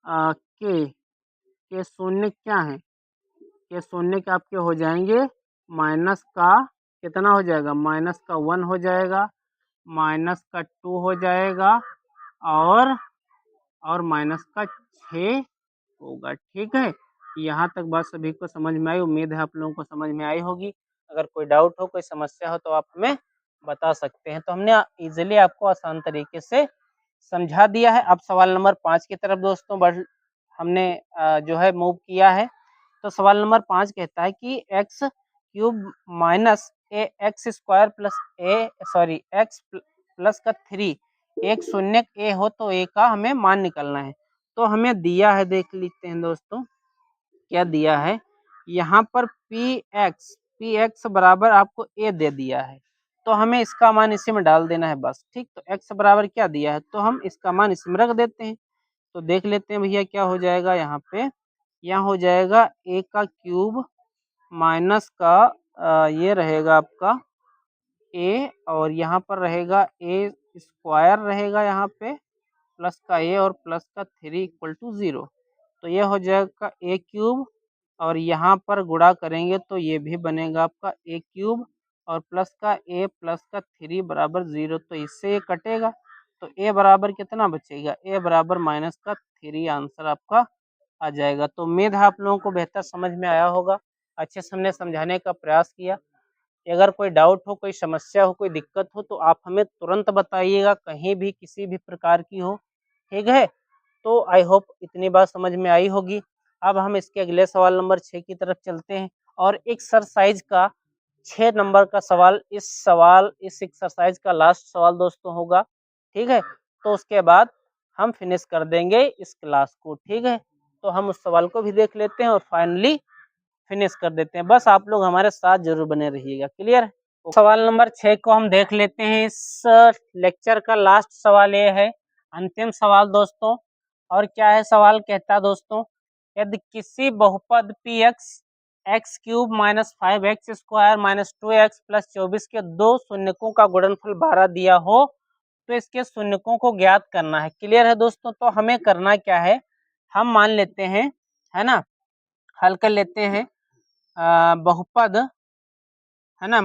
के शून्य क्या है, के शून्य के आपके हो जाएंगे माइनस का कितना हो जाएगा, -1 हो जाएगा, -2 हो जाएगा और -6 होगा, ठीक है। यहाँ तक बात सभी को समझ में आई, उम्मीद है आप लोगों को समझ में आई होगी। अगर कोई डाउट हो कोई समस्या हो तो आप हमें बता सकते हैं। तो हमने इजीली आपको आसान तरीके से समझा दिया है। अब सवाल नंबर 5 की तरफ दोस्तों हमने जो है मूव किया है। तो सवाल नंबर 5 कहता है कि x cube minus a x square plus x plus का 3 एक शून्य ए हो तो ए का हमें मान निकलना है। तो हमें दिया है, देख लेते हैं दोस्तों क्या दिया है। यहाँ पर पी एक्स बराबर आपको ए दे दिया है, तो हमें इसका मान इसी में डाल देना है बस, ठीक। तो एक्स बराबर क्या दिया है, तो हम इसका मान इसमें रख देते हैं। तो देख लेते हैं भैया क्या हो जाएगा, यहाँ पे यहाँ हो जाएगा ए का क्यूब माइनस का ये रहेगा आपका ए और यहाँ पर रहेगा ए स्क्वायर रहेगा यहाँ पे प्लस का ए और प्लस का 3 इक्वल टू 0। तो ये हो जाएगा ए क्यूब और यहाँ पर गुणा करेंगे तो ये भी बनेगा आपका ए क्यूब और प्लस का ए प्लस का 3 बराबर 0। तो इससे ये कटेगा तो ए बराबर कितना बचेगा, ए बराबर माइनस का 3 आंसर आपका आ जाएगा। तो उम्मीद है आप लोगों को बेहतर समझ में आया होगा, अच्छे से हमने समझाने का प्रयास किया। अगर कोई डाउट हो कोई समस्या हो कोई दिक्कत हो तो आप हमें तुरंत बताइएगा, कहीं भी किसी भी प्रकार की हो, ठीक है। तो आई होप इतनी बात समझ में आई होगी। अब हम इसके अगले सवाल नंबर 6 की तरफ चलते हैं और एक्सरसाइज का 6 नंबर का सवाल इस एक्सरसाइज का लास्ट सवाल दोस्तों होगा, ठीक है। तो उसके बाद हम फिनिश कर देंगे इस क्लास को, ठीक है। तो हम उस सवाल को भी देख लेते हैं और फाइनली फिनिश कर देते हैं। बस आप लोग हमारे साथ जरूर बने रहिएगा, क्लियर। सवाल नंबर 6 को हम देख लेते हैं। इस लेक्चर का लास्ट सवाल ये है, अंतिम सवाल दोस्तों। और क्या है सवाल, कहता है दोस्तों, यदि किसी बहुपद px x cube minus 5x square minus 2x plus 24 के दो शून्यकों का गुणनफल 12 दिया हो तो इसके शून्यकों को ज्ञात करना है। क्लियर है दोस्तों? तो हमें करना क्या है, हम मान लेते हैं, है ना, हल कर लेते हैं बहुपद, है ना,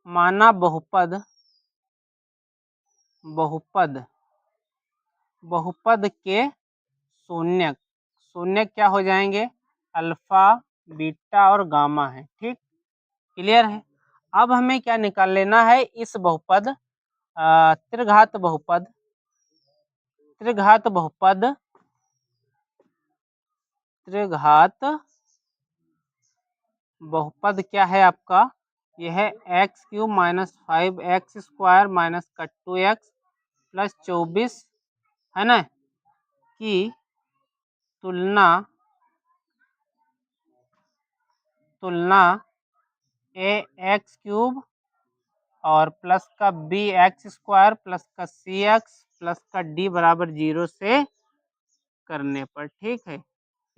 माना बहुपद के शून्यक क्या हो जाएंगे, अल्फा बीटा और गामा है। ठीक, क्लियर है। अब हमें क्या निकाल लेना है, इस बहुपद त्रिघात बहुपद क्या है आपका, यह है x cube minus 5x square minus का 2x प्लस 24, है ना, की तुलना ए एक्स क्यूब और प्लस का बी एक्स स्क्वायर प्लस का सी एक्स प्लस का डी बराबर 0 से करने पर। ठीक है,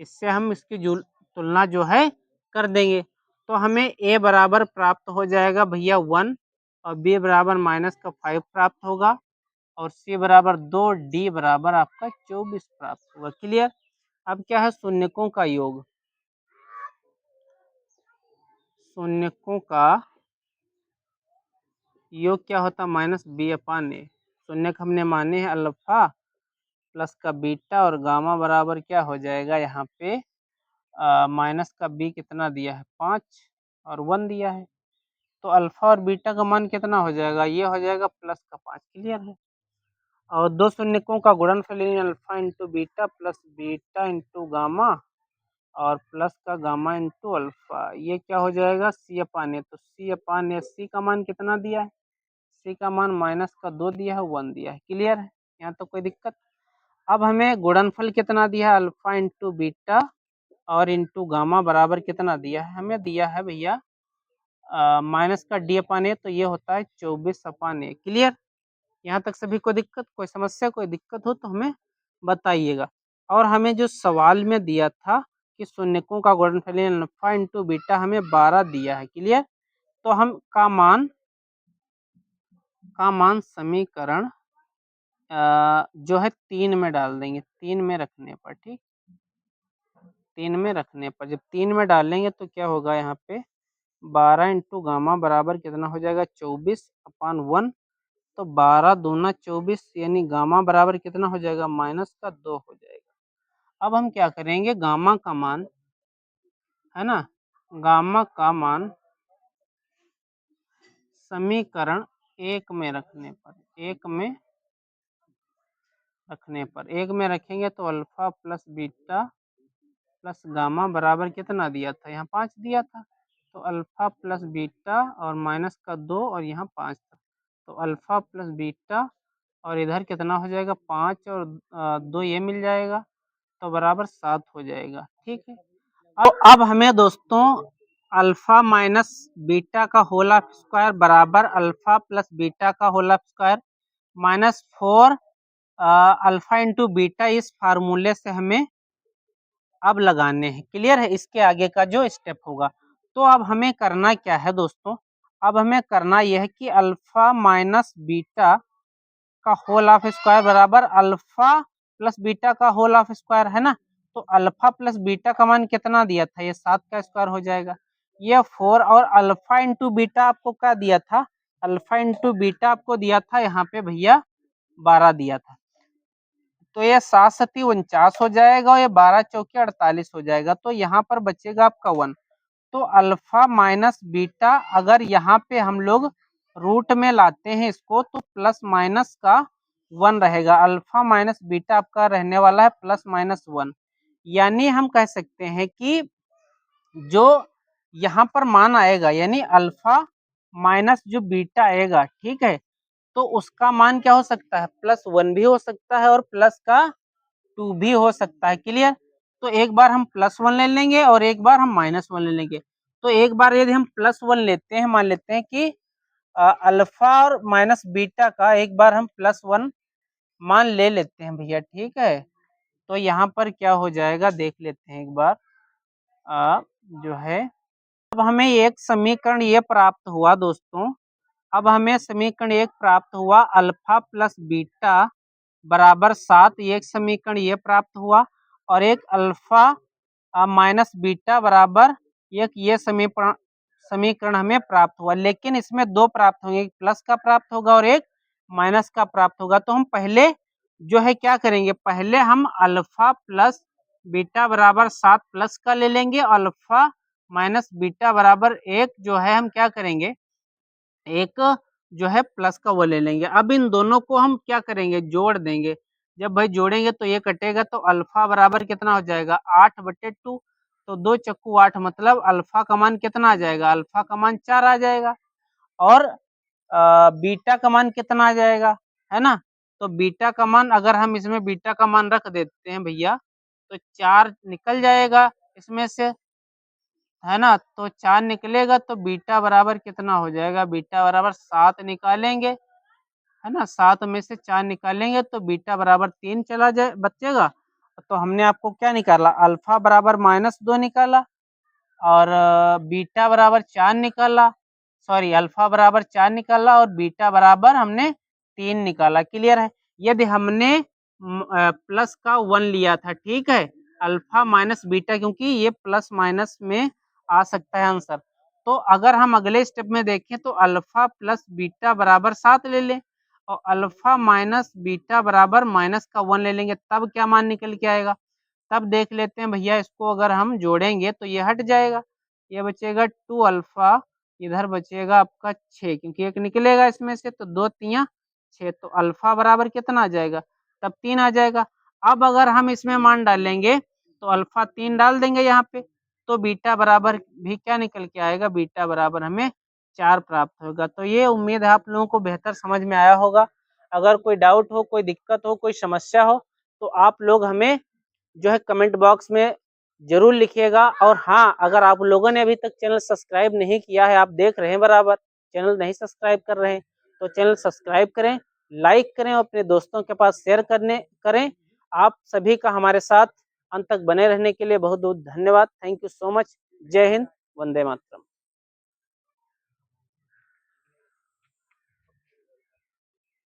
इससे हम इसकी तुलना जो है कर देंगे तो हमें ए बराबर प्राप्त हो जाएगा भैया 1 और बी बराबर माइनस का 5 प्राप्त होगा और सी बराबर 2, डी बराबर आपका 24 प्राप्त होगा। क्लियर। अब क्या है, शून्यकों का योग, शून्यकों का योग क्या होता है, माइनस बी अपान ए। शून्यक हमने माने हैं अल्फा प्लस का बीटा और गामा बराबर क्या हो जाएगा, यहाँ पे माइनस का बी कितना दिया है 5 और 1 दिया है, तो अल्फा और बीटा का मान कितना हो जाएगा, ये हो जाएगा प्लस का 5। क्लियर है। और दो शून्यकों का गुणनफल alpha into beta plus beta into gamma और प्लस का गामा इंटू अल्फा, ये क्या हो जाएगा सी अपान ए। तो सी अपान ए, सी का मान कितना दिया है, सी का मान माइनस का 2 दिया है, 1 दिया है। क्लियर है, यहाँ तो कोई दिक्कत। अब हमें गुणनफल कितना दिया है, अल्फा इंटू बीटा और इंटू गामा बराबर कितना दिया है, हमें दिया है भैया माइनस का डी अपान ए, तो ये होता है 24 अपान ए। क्लियर, यहाँ तक सभी को दिक्कत, कोई समस्या, कोई दिक्कत हो तो हमें बताइएगा। और हमें जो सवाल में दिया था कि शून्यकों का गुणनफल अल्फा इंटू बीटा हमें 12 दिया है। क्लियर, तो हम का मान समीकरण जो है 3 में डाल देंगे, 3 में रखने पर। ठीक, 3 में रखने पर, जब 3 में डालेंगे तो क्या होगा, यहाँ पे 12 इंटू गामा बराबर कितना हो जाएगा 24 अपान 1, तो 12 दूना 24 यानी गामा बराबर कितना हो जाएगा माइनस का 2 हो जाएगा। अब हम क्या करेंगे, गामा का मान, है ना, गामा का मान समीकरण 1 में रखने पर, 1 में रखेंगे तो alpha plus beta plus gamma बराबर कितना दिया था, यहाँ 5 दिया था, तो अल्फा प्लस बीटा और माइनस का 2 और यहाँ 5 था, तो अल्फा प्लस बीटा और इधर कितना हो जाएगा 5 और 2 ये मिल जाएगा तो बराबर 7 हो जाएगा। ठीक है। अब हमें दोस्तों अल्फा माइनस बीटा का होल स्क्वायर बराबर अल्फा प्लस बीटा का whole square minus 4 alpha into beta, इस फार्मूले से हमें अब लगाने हैं। क्लियर है, इसके आगे का जो स्टेप होगा। तो अब हमें करना क्या है दोस्तों, अब हमें करना यह है कि अल्फा माइनस बीटा का होल ऑफ स्क्वायर बराबर अल्फा प्लस बीटा का होल ऑफ स्क्वायर, है ना, तो अल्फा प्लस बीटा का मान कितना दिया था, ये 7 का स्क्वायर हो जाएगा, ये 4 और अल्फा इंटू बीटा आपको क्या दिया था, अल्फा इंटू बीटा आपको दिया था यहाँ पे भैया 12 दिया था, तो ये 7 सती 49 हो जाएगा और ये 12 चौके 48 हो जाएगा, तो यहाँ पर बचेगा आपका 1। तो अल्फा माइनस बीटा अगर यहाँ पे हम लोग रूट में लाते हैं इसको तो प्लस माइनस का 1 रहेगा, अल्फा माइनस बीटा आपका रहने वाला है प्लस माइनस 1, यानी हम कह सकते हैं कि जो यहाँ पर मान आएगा यानी अल्फा माइनस जो बीटा आएगा, ठीक है, तो उसका मान क्या हो सकता है, प्लस 1 भी हो सकता है और प्लस का 2 भी हो सकता है। क्लियर, तो एक बार हम प्लस 1 ले लेंगे और एक बार हम माइनस 1 ले लेंगे। तो एक बार यदि हम प्लस 1 लेते हैं, मान लेते हैं कि अल्फा और माइनस बीटा का एक बार हम प्लस 1 मान ले लेते हैं भैया। ठीक है, तो यहाँ पर क्या हो जाएगा देख लेते हैं एक बार, जो है अब हमें एक समीकरण ये प्राप्त हुआ दोस्तों। अब हमें समीकरण एक प्राप्त हुआ अल्फा प्लस बीटा बराबर 7, एक समीकरण ये प्राप्त हुआ और एक अल्फा माइनस बीटा बराबर एक ये समीकरण हमें प्राप्त हुआ। लेकिन इसमें दो प्राप्त होंगे, एक प्लस का प्राप्त होगा और एक माइनस का प्राप्त होगा। तो हम पहले जो है क्या करेंगे, पहले हम अल्फा प्लस बीटा बराबर 7 प्लस का ले लेंगे, अल्फा माइनस बीटा बराबर 1 जो है हम क्या करेंगे, एक जो है प्लस का वो ले लेंगे। अब इन दोनों को हम क्या करेंगे, जोड़ देंगे। जब भाई जोड़ेंगे तो ये कटेगा, तो अल्फा बराबर कितना हो जाएगा 8/2। तो 2 चक्कू 8 मतलब अल्फा का मान कितना आ जाएगा, अल्फा का मान 4 आ जाएगा। और बीटा का मान कितना आ जाएगा, है ना। तो बीटा का मान अगर हम इसमें बीटा का मान रख देते हैं भैया, तो 4 निकल जाएगा इसमें से, है ना। तो 4 निकलेगा तो बीटा बराबर कितना हो जाएगा, बीटा बराबर 7 निकालेंगे, है ना। 7 में से 4 निकालेंगे तो बीटा बराबर 3 चला जाए बचेगा। तो हमने आपको क्या निकाला, अल्फा बराबर -2 निकाला और बीटा बराबर 4 निकाला, सॉरी अल्फा बराबर 4 निकाला और बीटा बराबर हमने 3 निकाला। क्लियर है। यदि हमने प्लस का 1 लिया था, ठीक है, अल्फा माइनस बीटा, क्योंकि ये प्लस माइनस में आ सकता है आंसर। तो अगर हम अगले स्टेप में देखें तो अल्फा प्लस बीटा बराबर 7 ले लें और अल्फा माइनस बीटा बराबर माइनस का 1 ले लेंगे, तब क्या मान निकल के आएगा। तब देख लेते हैं भैया, इसको अगर हम जोड़ेंगे तो ये हट जाएगा, ये बचेगा 2 अल्फा, इधर बचेगा आपका 6, क्योंकि एक निकलेगा इसमें से, तो 2 तियां 6, तो अल्फा बराबर कितना आ जाएगा, तब 3 आ जाएगा। अब अगर हम इसमें मान डालेंगे तो अल्फा 3 डाल देंगे यहाँ पे, तो बीटा बराबर भी क्या निकल के आएगा, बीटा बराबर हमें 4 प्राप्त होगा। तो ये उम्मीद है आप लोगों को बेहतर समझ में आया होगा। अगर कोई डाउट हो, कोई दिक्कत हो, कोई समस्या हो, तो आप लोग हमें जो है कमेंट बॉक्स में जरूर लिखिएगा। और हाँ, अगर आप लोगों ने अभी तक चैनल सब्सक्राइब नहीं किया है, आप देख रहे हैं बराबर चैनल नहीं सब्सक्राइब कर रहे हैं, तो चैनल सब्सक्राइब करें, लाइक करें और अपने दोस्तों के पास शेयर करें। आप सभी का हमारे साथ अंत तक बने रहने के लिए बहुत बहुत धन्यवाद। Thank you so much. जय हिंद, वंदे मातरम।